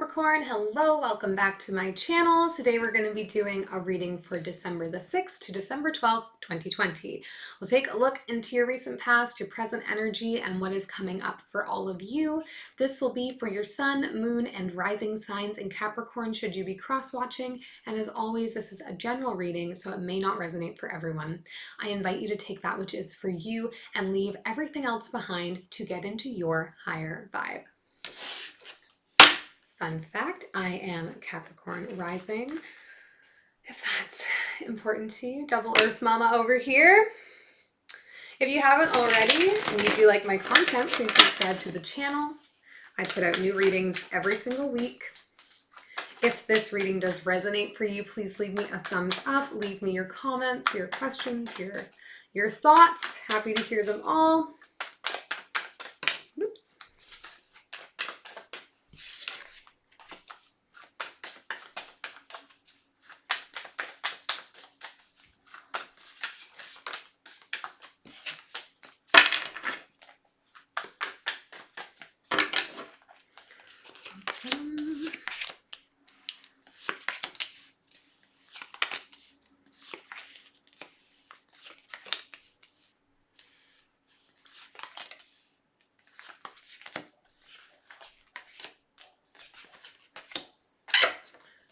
Capricorn, hello, welcome back to my channel. Today we're going to be doing a reading for December the 6th to December 12th, 2020. We'll take a look into your recent past, your present energy, and what is coming up for all of you. This will be for your sun, moon, and rising signs in Capricorn should you be cross-watching. And as always, this is a general reading, so it may not resonate for everyone. I invite you to take that which is for you and leave everything else behind to get into your higher vibe. Fun fact, I am Capricorn rising, if that's important to you. Double Earth Mama over here. If you haven't already and you do like my content, please subscribe to the channel. I put out new readings every single week. If this reading does resonate for you, please leave me a thumbs up. Leave me your comments, your questions, your thoughts. Happy to hear them all. Oops.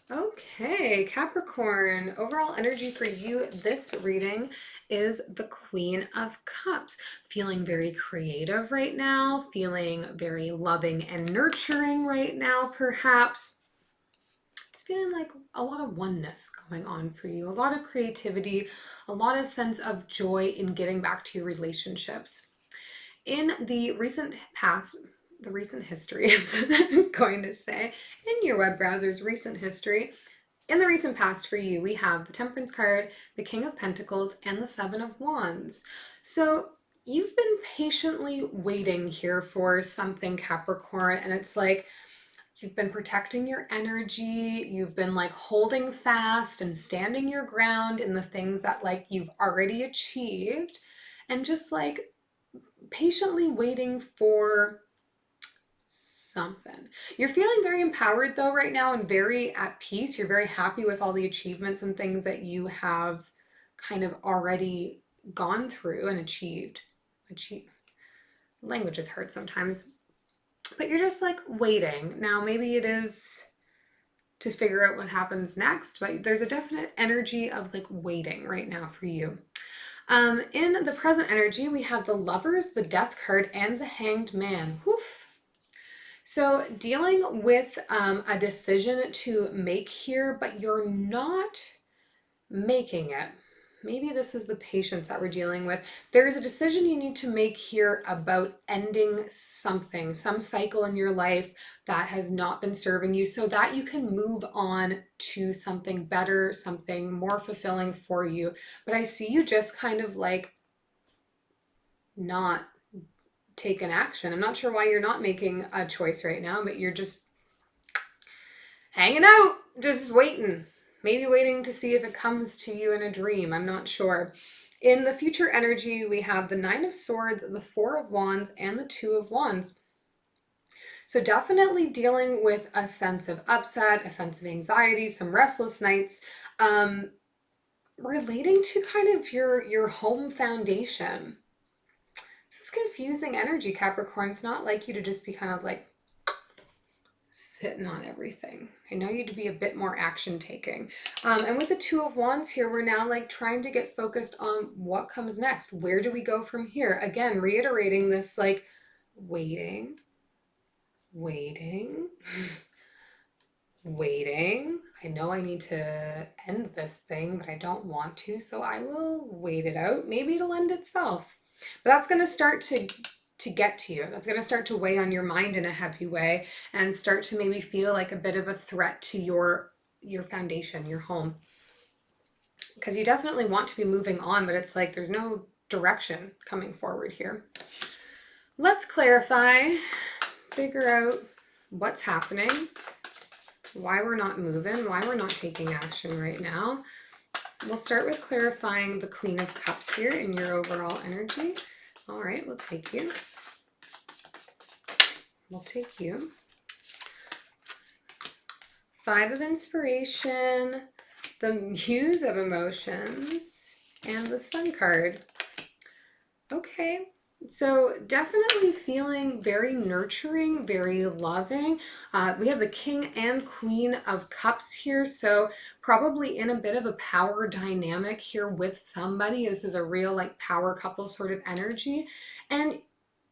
Okay, Capricorn, overall energy for you this reading is the Queen of Cups. Feeling very creative right now, feeling very loving and nurturing right now, perhaps. Just feeling like a lot of oneness going on for you, a lot of creativity, a lot of sense of joy in giving back to your relationships. In the recent past, the recent history is what I was going to say, in your web browser's recent history, in the recent past for you, we have the Temperance card, the King of Pentacles, and the Seven of Wands. So you've been patiently waiting here for something, Capricorn, and it's like you've been protecting your energy, you've been like holding fast and standing your ground in the things that like you've already achieved, and just like patiently waiting for something. You're feeling very empowered though right now and very at peace. You're very happy with all the achievements and things that you have kind of already gone through and achieved. Language is hard sometimes, but you're just like waiting. Now maybe it is to figure out what happens next, but there's a definite energy of like waiting right now for you. In the present energy, we have the Lovers, the Death card, and the Hanged Man. Woof. So dealing with a decision to make here, but you're not making it. Maybe this is the patience that we're dealing with. There is a decision you need to make here about ending something, some cycle in your life that has not been serving you so that you can move on to something better, something more fulfilling for you. But I see you just kind of like not taken action. I'm not sure why you're not making a choice right now, but you're just hanging out, just waiting. Maybe waiting to see if it comes to you in a dream. I'm not sure. In the future energy, we have the Nine of Swords, the Four of Wands, and the Two of Wands. So definitely dealing with a sense of upset, a sense of anxiety, some restless nights, relating to kind of your home foundation. This is confusing energy, Capricorn. It's not like you to just be kind of like sitting on everything. I know you to be a bit more action taking. And with the Two of Wands here, we're now like trying to get focused on what comes next. Where do we go from here? Again, reiterating this like waiting, waiting, waiting. I know I need to end this thing, but I don't want to, so I will wait it out. Maybe it'll end itself. But that's going to start to get to you. That's going to start to weigh on your mind in a heavy way and start to maybe feel like a bit of a threat to your foundation, your home. Because you definitely want to be moving on, but it's like there's no direction coming forward here. Let's clarify, figure out what's happening, why we're not moving, why we're not taking action right now. We'll start with clarifying the Queen of Cups here in your overall energy. All right, we'll take you. We'll take you. Five of Inspiration, the Muse of Emotions, and the Sun card. Okay, so definitely feeling very nurturing, very loving. We have the King and Queen of Cups here, so probably in a bit of a power dynamic here with somebody. This is a real like power couple sort of energy. And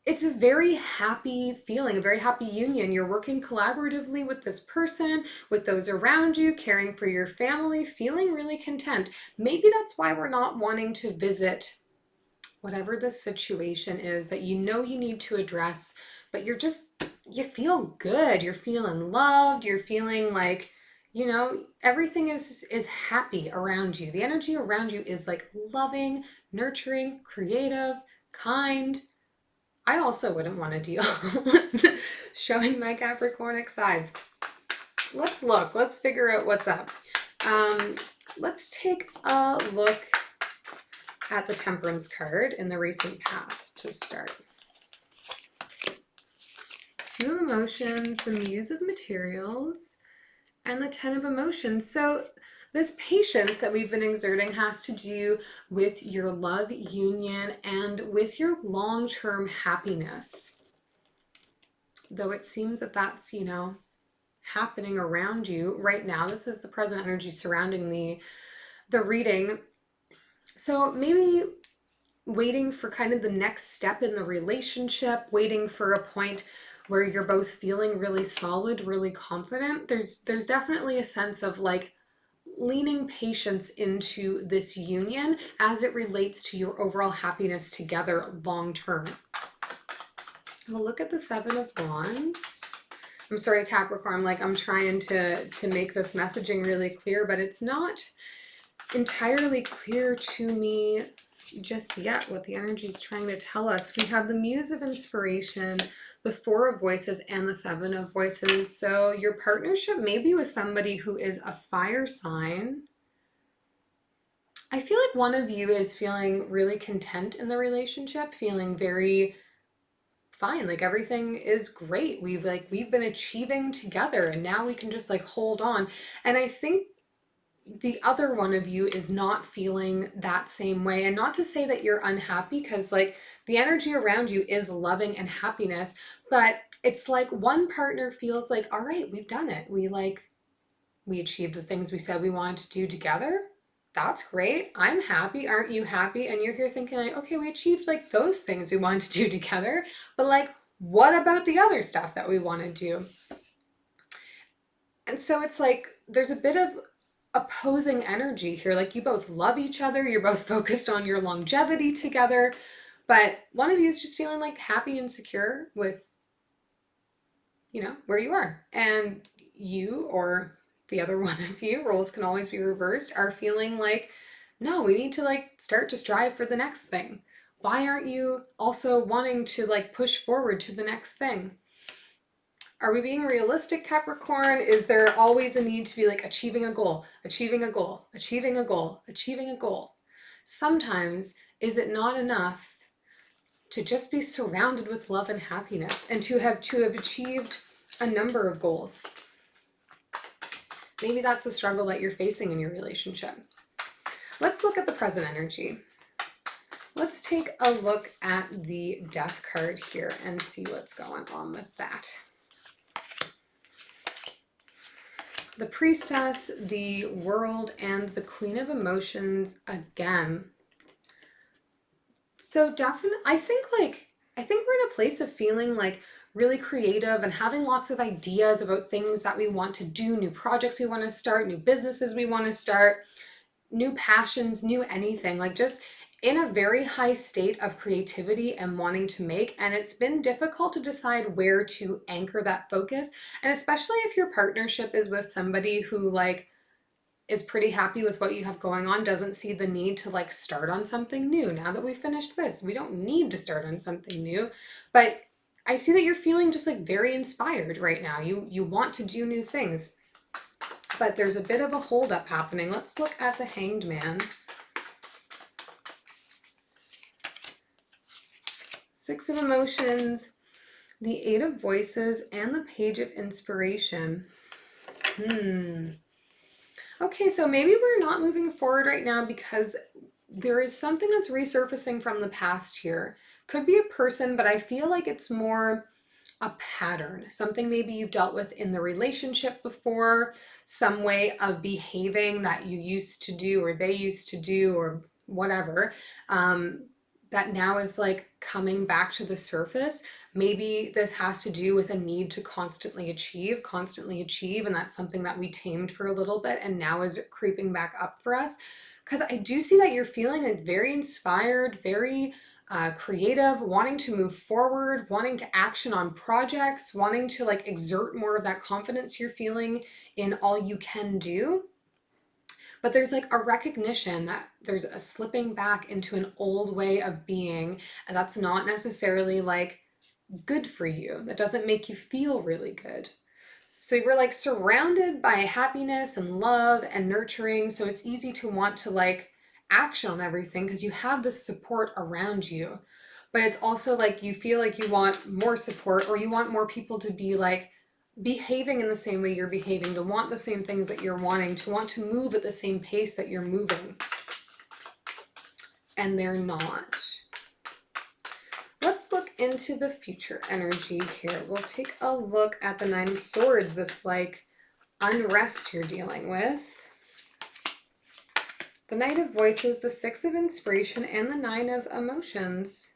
it's a very happy feeling, a very happy union. You're working collaboratively with this person, with those around you, caring for your family, feeling really content. Maybe that's why we're not wanting to visit whatever the situation is that you know you need to address, but you feel good. You're feeling loved. You're feeling like, everything is happy around you. The energy around you is like loving, nurturing, creative, kind. I also wouldn't want to deal with showing my Capricornic sides. Let's look. Let's figure out what's up. Let's take a look at the Temperance card in the recent past to start. Two of Emotions, the Muse of Materials, and the Ten of Emotions. So this patience that we've been exerting has to do with your love union and with your long-term happiness. Though it seems that that's, happening around you right now. This is the present energy surrounding the reading. So maybe waiting for kind of the next step in the relationship, waiting for a point where you're both feeling really solid, really confident. There's definitely a sense of like leaning patience into this union as it relates to your overall happiness together long term. We'll look at the Seven of Wands. I'm sorry, Capricorn, I'm trying to make this messaging really clear, but it's not entirely clear to me just yet what the energy is trying to tell us. We have the Muse of Inspiration, the Four of Voices, and the Seven of Voices. So your partnership may be with somebody who is a fire sign. I feel like one of you is feeling really content in the relationship, feeling very fine, like everything is great. We've been achieving together, and now we can just hold on. And I think the other one of you is not feeling that same way. And not to say that you're unhappy, because the energy around you is loving and happiness, but it's like one partner feels like, all right, we've done it. We achieved the things we said we wanted to do together. That's great. I'm happy. Aren't you happy? And you're here thinking okay, we achieved those things we wanted to do together, but what about the other stuff that we want to do? And so it's there's a bit of opposing energy here. You both love each other. You're both focused on your longevity together, but one of you is just feeling happy and secure with, where you are. And you, or the other one of you, roles can always be reversed, are feeling no, we need to start to strive for the next thing. Why aren't you also wanting to push forward to the next thing? Are we being realistic, Capricorn? Is there always a need to be achieving a goal, achieving a goal, achieving a goal, achieving a goal? Sometimes, is it not enough to just be surrounded with love and happiness and to have achieved a number of goals? Maybe that's a struggle that you're facing in your relationship. Let's look at the present energy. Let's take a look at the Death card here and see what's going on with that. The Priestess, the World, and the Queen of Emotions again. So definitely, I think we're in a place of feeling really creative and having lots of ideas about things that we want to do, new projects we want to start, new businesses we want to start, new passions, new anything, just in a very high state of creativity and wanting to make. And it's been difficult to decide where to anchor that focus. And especially if your partnership is with somebody who is pretty happy with what you have going on, doesn't see the need to start on something new. Now that we finished this, we don't need to start on something new. But I see that you're feeling just very inspired right now. You want to do new things, but there's a bit of a holdup happening. Let's look at the Hanged Man. Six of Emotions, the Eight of Voices, and the Page of Inspiration. Okay, so maybe we're not moving forward right now because there is something that's resurfacing from the past here. Could be a person, but I feel like it's more a pattern, something maybe you've dealt with in the relationship before, some way of behaving that you used to do or they used to do or whatever, that now is like coming back to the surface. Maybe this has to do with a need to constantly achieve, and that's something that we tamed for a little bit and now is creeping back up for us. Because I do see that you're feeling like very inspired, very creative, wanting to move forward, wanting to action on projects, wanting to like exert more of that confidence you're feeling in all you can do. But there's like a recognition that there's a slipping back into an old way of being, and that's not necessarily like good for you. That doesn't make you feel really good. So we're like surrounded by happiness and love and nurturing. So it's easy to want to like action on everything because you have this support around you. But it's also like you feel like you want more support, or you want more people to be like behaving in the same way you're behaving, to want the same things that you're wanting, to want to move at the same pace that you're moving. And they're not. Let's look into the future energy here. We'll take a look at the Nine of Swords, this like unrest you're dealing with. The Knight of Voices, the Six of Inspiration, and the Nine of Emotions.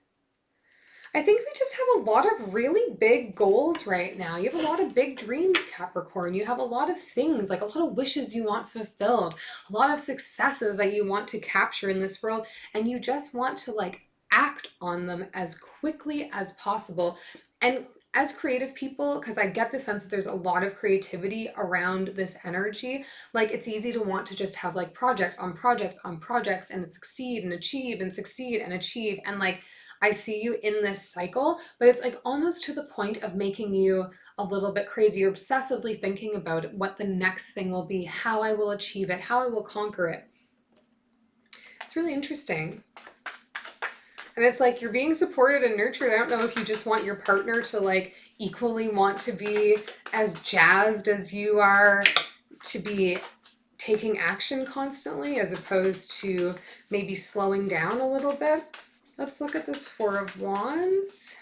I think we just have a lot of really big goals right now. You have a lot of big dreams, Capricorn. You have a lot of things, like a lot of wishes you want fulfilled, a lot of successes that you want to capture in this world, and you just want to like act on them as quickly as possible. And as creative people, because I get the sense that there's a lot of creativity around this energy, like it's easy to want to just have like projects on projects on projects and succeed and achieve and succeed and achieve. And like, I see you in this cycle, but it's like almost to the point of making you a little bit crazy. You're obsessively thinking about what the next thing will be, how I will achieve it, how I will conquer it. It's really interesting. And it's like you're being supported and nurtured. I don't know if you just want your partner to like equally want to be as jazzed as you are, to be taking action constantly, as opposed to maybe slowing down a little bit. Let's look at this Four of Wands,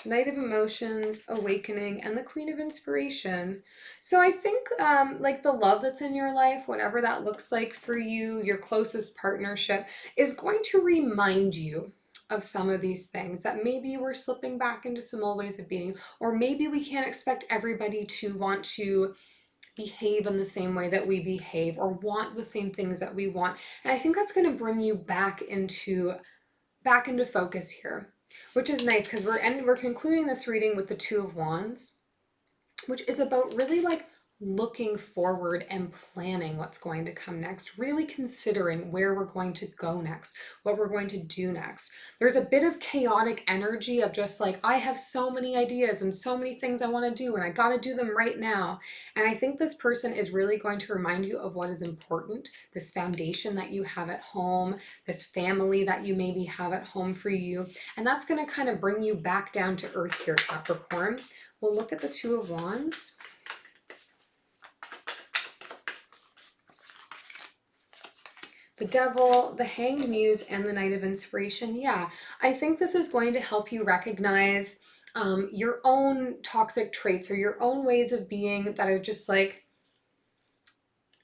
Knight of Emotions, Awakening, and the Queen of Inspiration. So I think like the love that's in your life, whatever that looks like for you, your closest partnership, is going to remind you of some of these things that maybe we're slipping back into some old ways of being, or maybe we can't expect everybody to want to behave in the same way that we behave or want the same things that we want. And I think that's going to bring you back into focus here, which is nice because we're concluding this reading with the Two of Wands, which is about really like looking forward and planning what's going to come next, really considering where we're going to go next, what we're going to do next. There's a bit of chaotic energy of just like, I have so many ideas and so many things I want to do, and I got to do them right now. And I think this person is really going to remind you of what is important, this foundation that you have at home, this family that you maybe have at home for you. And that's going to kind of bring you back down to earth here, Capricorn. We'll look at the Two of Wands. The Devil, the Hanged Muse, and the Knight of Inspiration. Yeah, I think this is going to help you recognize your own toxic traits or your own ways of being that are just like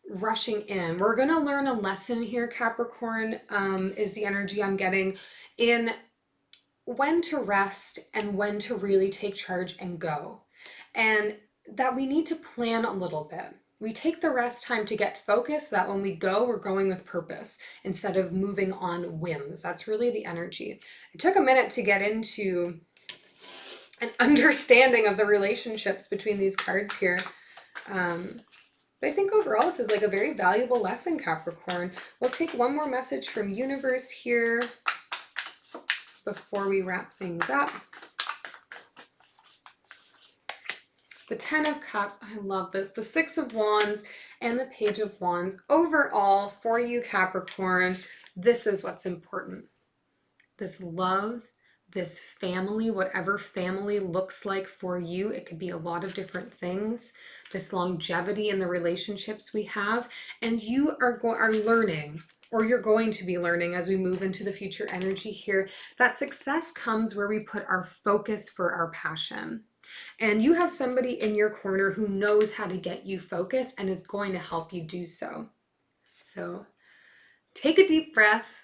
rushing in. We're going to learn a lesson here, Capricorn, is the energy I'm getting, in when to rest and when to really take charge and go. And that we need to plan a little bit. We take the rest time to get focused so that when we go, we're going with purpose instead of moving on whims. That's really the energy. It took a minute to get into an understanding of the relationships between these cards here. But I think overall this is like a very valuable lesson, Capricorn. We'll take one more message from Universe here before we wrap things up. The Ten of Cups, I love this. The Six of Wands and the Page of Wands. Overall, for you, Capricorn, this is what's important. This love, this family, whatever family looks like for you. It could be a lot of different things. This longevity in the relationships we have, and you are learning, or you're going to be learning as we move into the future energy here, that success comes where we put our focus for our passion. And you have somebody in your corner who knows how to get you focused and is going to help you do so. So take a deep breath.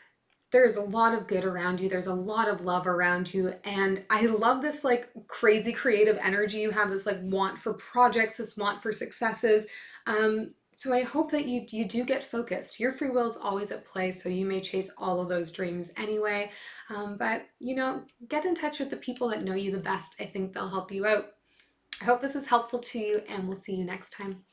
There's a lot of good around you. There's a lot of love around you. And I love this like crazy creative energy you have, this like want for projects, this want for successes. So I hope that you do get focused. Your free will is always at play, so you may chase all of those dreams anyway. But you know, get in touch with the people that know you the best. I think they'll help you out. I hope this is helpful to you, and we'll see you next time.